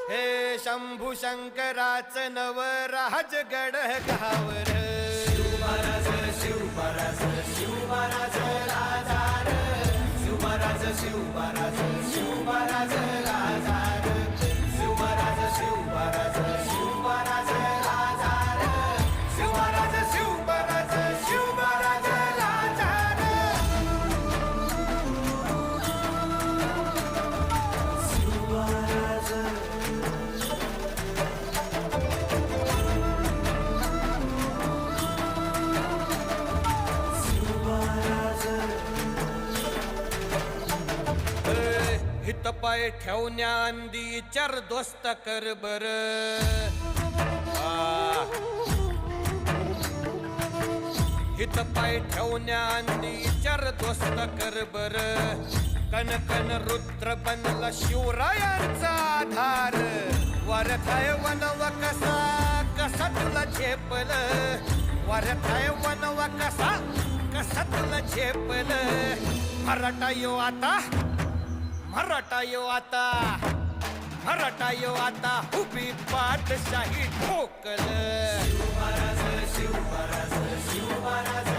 हे शंभू शंकराचं नवराज गड गावर शिवमहाराज शिवमहाराज शिवमहाराज राजा रे शिवमहाराज शिवमहाराज शिवमहाराज राजा रे शिवमहाराज शिवमहाराज शिवमहाराज राजा रे शिवमहाराज शिवमहाराज शिवमहाराज राजा रे शिवमहाराज हित पाय ठेवण्या अंदी चार दोस्त कर बर हित पाय ठेवण्या अंदी चार दोस्त कर बर कन कन रुद्र बनला शिवरायांचा आधार वरथाय वनव कसा कसा तुला झेपल वरथाय वनव कसा कसा तुला झेपल मराठा यो आता मराठा यो आता मराठा यो आता उभी पाठशाही ठोकल शिवमहाराज शिवमहाराज शिवमहाराज